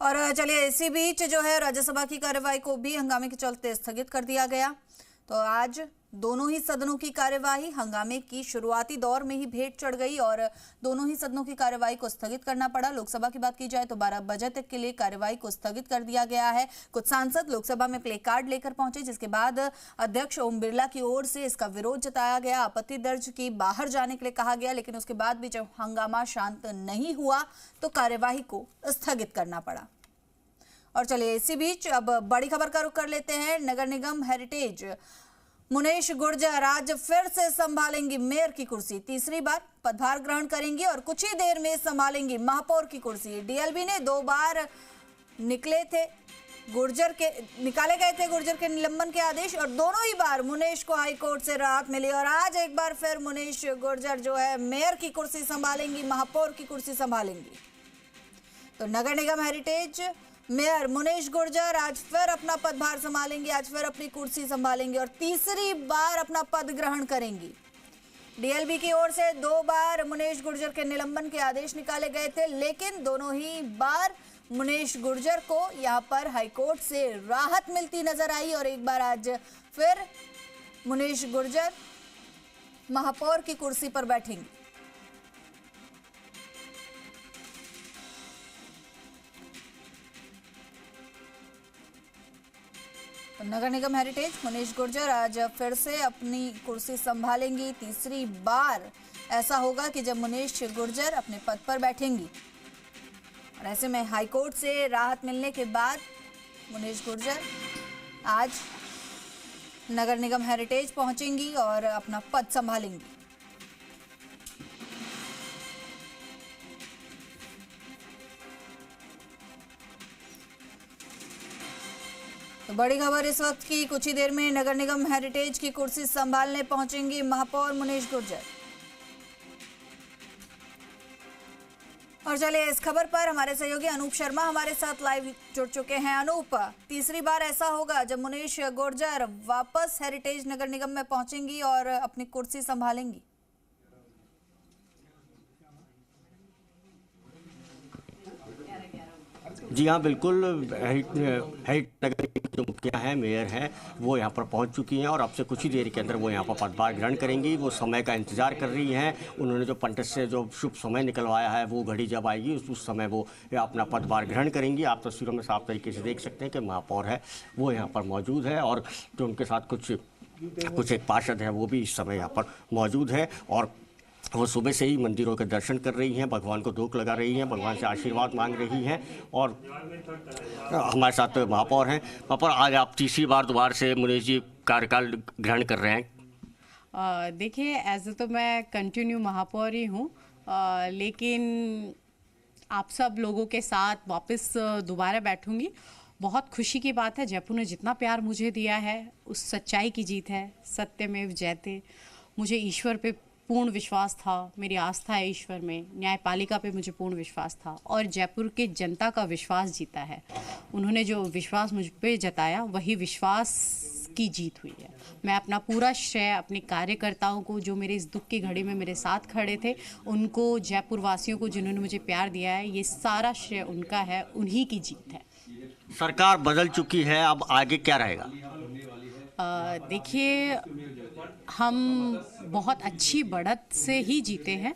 और चलिए इसी बीच जो है राज्यसभा की कार्यवाही को भी हंगामे के चलते स्थगित कर दिया गया। तो आज दोनों ही सदनों की कार्यवाही हंगामे की शुरुआती दौर में ही भेंट चढ़ गई और दोनों ही सदनों की कार्यवाही को स्थगित करना पड़ा। लोकसभा की बात की जाए तो 12 बजे तक के लिए कार्यवाही को स्थगित कर दिया गया है। कुछ सांसद लोकसभा में प्ले कार्ड लेकर पहुंचे, जिसके बाद अध्यक्ष ओम बिरला की ओर से इसका विरोध जताया गया, आपत्ति दर्ज की, बाहर जाने के लिए कहा गया। लेकिन उसके बाद भी जब हंगामा शांत नहीं हुआ तो कार्यवाही को स्थगित करना पड़ा। और चलिए इसी बीच अब बड़ी खबर का रुख कर लेते हैं। नगर निगम हेरिटेज मुनेश गुर्जर आज फिर से संभालेंगी मेयर की कुर्सी। तीसरी बार पदभार ग्रहण करेंगी और कुछ ही देर में संभालेंगी महापौर की कुर्सी। डीएलबी ने 2 बार निकाले गए थे गुर्जर के निलंबन के आदेश और दोनों ही बार मुनेश को हाईकोर्ट से राहत मिली और आज एक बार फिर मुनेश गुर्जर जो है मेयर की कुर्सी संभालेंगी, महापौर की कुर्सी संभालेंगी। तो नगर निगम हेरिटेज मेयर मुनेश गुर्जर आज फिर अपना पदभार संभालेंगे, आज फिर अपनी कुर्सी संभालेंगे और तीसरी बार अपना पद ग्रहण करेंगी। डीएलबी की ओर से 2 बार मुनेश गुर्जर के निलंबन के आदेश निकाले गए थे, लेकिन दोनों ही बार मुनेश गुर्जर को यहां पर हाईकोर्ट से राहत मिलती नजर आई और एक बार आज फिर मुनेश गुर्जर महापौर की कुर्सी पर बैठेंगी। नगर निगम हेरिटेज मुनेश गुर्जर आज फिर से अपनी कुर्सी संभालेंगी। तीसरी बार ऐसा होगा कि जब मुनेश गुर्जर अपने पद पर बैठेंगी और ऐसे में हाईकोर्ट से राहत मिलने के बाद मुनेश गुर्जर आज नगर निगम हेरिटेज पहुंचेंगी और अपना पद संभालेंगी। तो बड़ी खबर इस वक्त की, कुछ ही देर में नगर निगम हेरिटेज की कुर्सी संभालने पहुंचेंगी महापौर मुनेश गुर्जर। और चलिए इस खबर पर हमारे सहयोगी अनूप शर्मा हमारे साथ लाइव जुड़ चुके हैं। अनूप, तीसरी बार ऐसा होगा जब मुनेश गुर्जर वापस हेरिटेज नगर निगम में पहुंचेंगी और अपनी कुर्सी संभालेंगी? जी हाँ, बिल्कुल। हेरिटेज नगर की जो मुखिया हैं, मेयर हैं, वो यहाँ पर पहुँच चुकी हैं और अब से कुछ ही देर के अंदर वो यहाँ पर पदभार ग्रहण करेंगी। वो समय का इंतजार कर रही हैं। उन्होंने जो पंडित से जो शुभ समय निकलवाया है, वो घड़ी जब आएगी उस समय वो अपना पदभार ग्रहण करेंगी। आप तस्वीरों में साफ तरीके से देख सकते हैं कि महापौर है वो यहाँ पर मौजूद है और जो उनके साथ कुछ एक पार्षद है वो भी इस समय यहाँ पर मौजूद है और वो सुबह से ही मंदिरों के दर्शन कर रही हैं, भगवान को धूप लगा रही हैं, भगवान से आशीर्वाद मांग रही हैं। और हमारे साथ महापौर हैं। महापौर, आज आप तीसरी बार दोबारा से मुनेश जी कार्यकाल ग्रहण कर रहे हैं। देखिए, ऐसे तो मैं कंटिन्यू महापौर ही हूँ, लेकिन आप सब लोगों के साथ वापस दोबारा बैठूंगी। बहुत खुशी की बात है। जयपुर ने जितना प्यार मुझे दिया है उस सच्चाई की जीत है। सत्यमेव जयते। मुझे ईश्वर पे पूर्ण विश्वास था, मेरी आस्था है ईश्वर में, न्यायपालिका पे मुझे पूर्ण विश्वास था और जयपुर के जनता का विश्वास जीता है। उन्होंने जो विश्वास मुझ पे जताया वही विश्वास की जीत हुई है। मैं अपना पूरा श्रेय अपने कार्यकर्ताओं को, जो मेरे इस दुख की घड़ी में मेरे साथ खड़े थे, उनको, जयपुर वासियों को जिन्होंने मुझे प्यार दिया है, ये सारा श्रेय उनका है, उन्हीं की जीत है। सरकार बदल चुकी है, अब आगे क्या रहेगा? देखिए, हम बहुत अच्छी बढ़त से ही जीते हैं।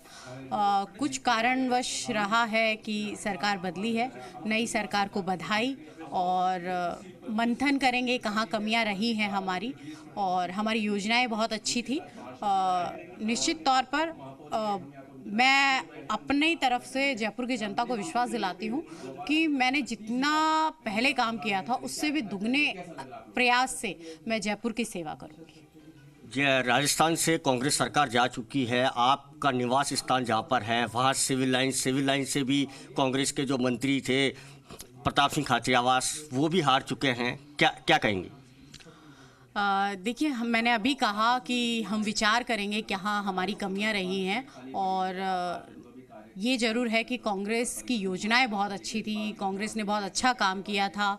कुछ कारणवश रहा है कि सरकार बदली है। नई सरकार को बधाई और मंथन करेंगे कहाँ कमियां रही हैं हमारी, और हमारी योजनाएं बहुत अच्छी थी। निश्चित तौर पर मैं अपनी तरफ से जयपुर की जनता को विश्वास दिलाती हूँ कि मैंने जितना पहले काम किया था उससे भी दुगने प्रयास से मैं जयपुर की सेवा करूँगी। राजस्थान से कांग्रेस सरकार जा चुकी है। आपका निवास स्थान जहाँ पर है वहाँ सिविल लाइन से भी कांग्रेस के जो मंत्री थे प्रताप सिंह खाचरियावास, वो भी हार चुके हैं। क्या कहेंगे? देखिए, मैंने अभी कहा कि हम विचार करेंगे कहाँ हमारी कमियां रही हैं और ये ज़रूर है कि कांग्रेस की योजनाएं बहुत अच्छी थी, कांग्रेस ने बहुत अच्छा काम किया था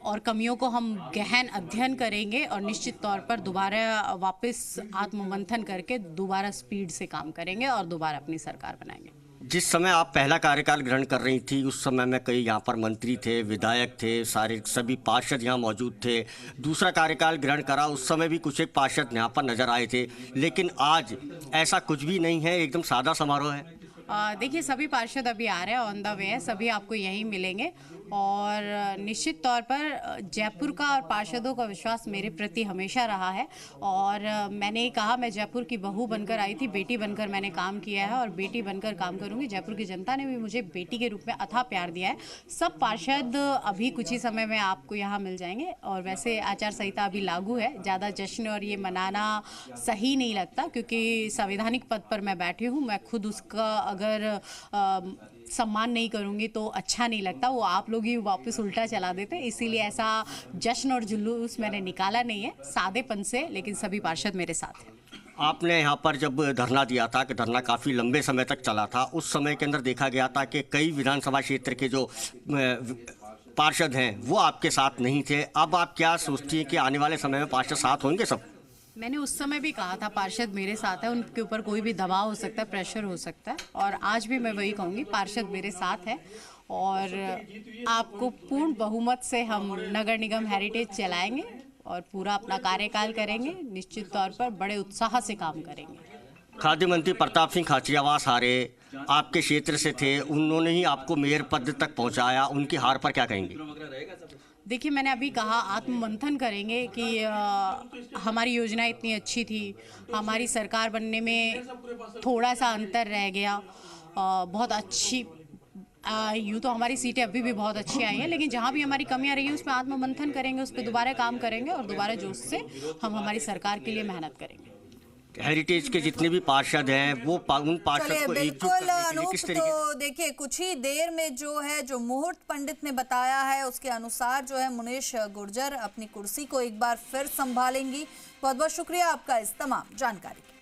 और कमियों को हम गहन अध्ययन करेंगे और निश्चित तौर पर दोबारा वापस आत्ममंथन करके दोबारा स्पीड से काम करेंगे और दोबारा अपनी सरकार बनाएंगे। जिस समय आप पहला कार्यकाल ग्रहण कर रही थी उस समय में कई यहाँ पर मंत्री थे, विधायक थे, सारे सभी पार्षद यहाँ मौजूद थे। दूसरा कार्यकाल ग्रहण करा उस समय भी कुछ एक पार्षद यहाँ पर नजर आए थे, लेकिन आज ऐसा कुछ भी नहीं है, एकदम सादा समारोह है। देखिए सभी पार्षद अभी आ रहे हैं, ऑन द वे है, सभी आपको यहीं मिलेंगे और निश्चित तौर पर जयपुर का और पार्षदों का विश्वास मेरे प्रति हमेशा रहा है और मैंने ही कहा मैं जयपुर की बहू बनकर आई थी, बेटी बनकर मैंने काम किया है और बेटी बनकर काम करूंगी। जयपुर की जनता ने भी मुझे बेटी के रूप में अथाह प्यार दिया है। सब पार्षद अभी कुछ ही समय में आपको यहाँ मिल जाएंगे और वैसे आचार संहिता अभी लागू है, ज़्यादा जश्न और ये मनाना सही नहीं लगता क्योंकि संवैधानिक पद पर मैं बैठी हूँ। मैं खुद उसका अगर सम्मान नहीं करूंगी तो अच्छा नहीं लगता, वो आप लोग ही वापस उल्टा चला देते, इसीलिए ऐसा जश्न और जुलूस मैंने निकाला नहीं है, सादेपन से, लेकिन सभी पार्षद मेरे साथ हैं। आपने यहाँ पर जब धरना दिया था कि धरना काफ़ी लंबे समय तक चला था, उस समय के अंदर देखा गया था कि कई विधानसभा क्षेत्र के जो पार्षद हैं वो आपके साथ नहीं थे। अब आप क्या सोचती हैं कि आने वाले समय में पार्षद साथ होंगे सब? मैंने उस समय भी कहा था पार्षद मेरे साथ है, उनके ऊपर कोई भी दबाव हो सकता है, प्रेशर हो सकता है और आज भी मैं वही कहूँगी, पार्षद मेरे साथ है और आपको पूर्ण बहुमत से हम नगर निगम हेरिटेज चलाएंगे और पूरा अपना कार्यकाल करेंगे, निश्चित तौर पर बड़े उत्साह से काम करेंगे। खाद्य मंत्री प्रताप सिंह खाचरियावास हारे, आपके क्षेत्र से थे, उन्होंने ही आपको मेयर पद तक पहुँचाया, उनकी हार पर क्या कहेंगे? देखिए मैंने अभी कहा आत्ममंथन करेंगे कि हमारी योजना इतनी अच्छी थी, हमारी सरकार बनने में थोड़ा सा अंतर रह गया, बहुत अच्छी यूँ तो हमारी सीटें अभी भी बहुत अच्छी आई हैं, लेकिन जहाँ भी हमारी कमियां रही हैं उस पर आत्ममंथन करेंगे, उस पर दोबारा काम करेंगे और दोबारा जोश से हम हमारी सरकार के लिए मेहनत करेंगे। हेरिटेज के जितने भी पार्षद हैं वो उन पार्षद को एकजुट करने के लिए किस तरीके? तो देखिए कुछ ही देर में जो मुहूर्त पंडित ने बताया है उसके अनुसार जो है मुनीश गुर्जर अपनी कुर्सी को एक बार फिर संभालेंगी। बहुत बहुत शुक्रिया आपका इस तमाम जानकारी के लिए।